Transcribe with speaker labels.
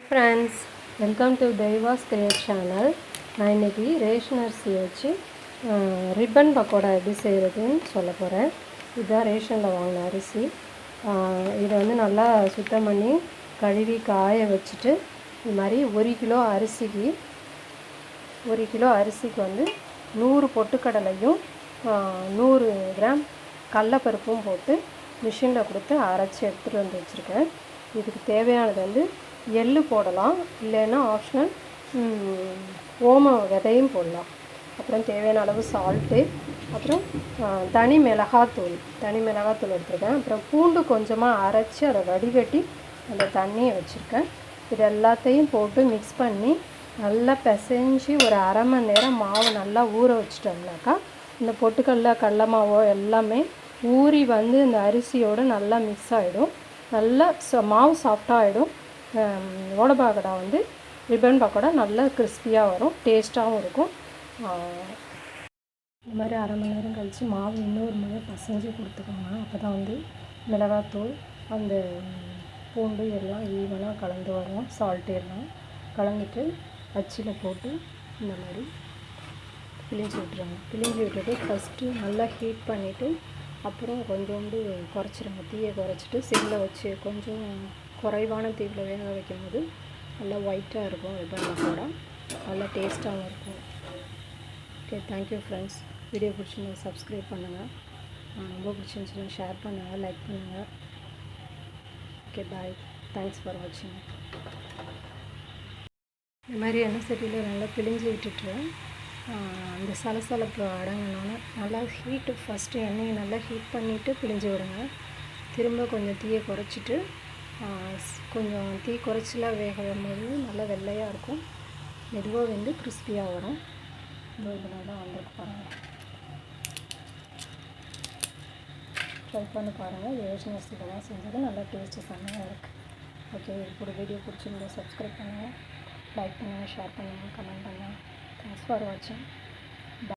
Speaker 1: Friends, welcome to Deivas create channel. நான் இன்றைக்கி ration அரிசி வச்சு ரிப்பன் பக்கோடா எப்படி செய்கிறதுன்னு சொல்ல போகிறேன். இதுதான் ரேஷனில் வாங்கின அரிசி. இதை வந்து நல்லா சுத்தம் பண்ணி கழுவி காய வச்சுட்டு இது மாதிரி 1 கிலோ அரிசிக்கு வந்து 100 பொட்டுக்கடலையும் 100 கிராம் கடலப்பருப்பும் போட்டு மிஷினில் கொடுத்து அரைச்சி எடுத்துகிட்டு வந்து வச்சுருக்கேன். இதுக்கு தேவையானது வந்து எள்ளு போடலாம், இல்லைன்னா ஆப்ஷனல் ஓம விதையும் போடலாம். அப்புறம் தேவையான அளவு சால்ட்டு, அப்புறம் தனி மிளகாத்தூள் எடுத்துருக்கேன். அப்புறம் பூண்டு கொஞ்சமாக அரைச்சி அதை வடிகட்டி அந்த தண்ணியை வச்சுருக்கேன். இது எல்லாத்தையும் போட்டு மிக்ஸ் பண்ணி நல்லா பிசைஞ்சு ஒரு அரை மணி நேரம் மாவு நல்லா ஊற வச்சிட்டோம்னாக்கா இந்த பொட்டுக்கடலை கடல மாவோ எல்லாமே ஊறி வந்து இந்த அரிசியோடு நல்லா மிக்ஸ் ஆகிடும். நல்லா மாவு சாஃப்டாகிடும். வடை பக்கோடா வந்து ரிப்பன் பக்கோடா நல்லா கிறிஸ்பியாக வரும், டேஸ்ட்டாகவும் இருக்கும். இந்த மாதிரி அரை மணி நேரம் கழித்து மாவு இன்னொரு முறை பசைஞ்சு கொடுத்துக்கோங்க. அப்போ தான் வந்து மிளகாத்தூள் அந்த பூண்டு எல்லாம் ஈவனாக கலந்து வரும். சால்ட்டு எல்லாம் கலந்துட்டு அச்சில் போட்டு இந்த மாதிரி பிழிஞ்சு விட்டுருங்க. பிழிஞ்சு விட்டுட்டு ஃபஸ்ட்டு நல்லா ஹீட் பண்ணிவிட்டு அப்புறம் கொஞ்சோண்டு குறைச்சிருங்க. தீயை குறைச்சிட்டு சிம்மில் வச்சு கொஞ்சம் குறைவான தீயில் வேக வைக்கும்போது நல்லா ஒயிட்டாக இருக்கும். ரிப்பன் பக்கோடா நல்லா டேஸ்ட்டாகவும் இருக்கும். Okay, thank you friends. வீடியோ பிடிச்சிருந்தா சப்ஸ்கிரைப் பண்ணுங்கள். ரொம்ப பிடிச்சிருந்துச்சுன்னா ஷேர் பண்ணுங்கள், லைக் பண்ணுங்கள். Okay, bye. தேங்க்ஸ் ஃபார் வாட்சிங். இந்த மாதிரி எண்ணெய் சட்டியில் நல்லா பிழிஞ்சு விட்டுட்டு அந்த சலசலப்பு அடங்கினோன்னு நல்லா ஹீட்டு ஃபஸ்ட்டு எண்ணெயை நல்லா ஹீட் பண்ணிவிட்டு பிழிஞ்சு விடுங்க. திரும்ப கொஞ்சம் தீயை குறைச்சிட்டு கொஞ்சம் தீ குறைச்சலாக வேக வரும்போது நல்லா வெள்ளையாக இருக்கும். மெதுவாக வந்து கிறிஸ்பியாக வரும். இதனால் தான் வந்துருக்கு பாருங்கள். ட்ரை பண்ணி பாருங்கள். ரேஷன் அரிசியில் தான் செஞ்சது, நல்லா டேஸ்ட்டு செம்மையாக இருக்குது. ஓகே, இப்போ வீடியோ பிடிச்சிருந்தா சப்ஸ்கிரைப் பண்ணுங்கள், லைக் பண்ணுங்கள், ஷேர் பண்ணுங்கள், கமெண்ட் பண்ணுங்கள். Thanks for watching.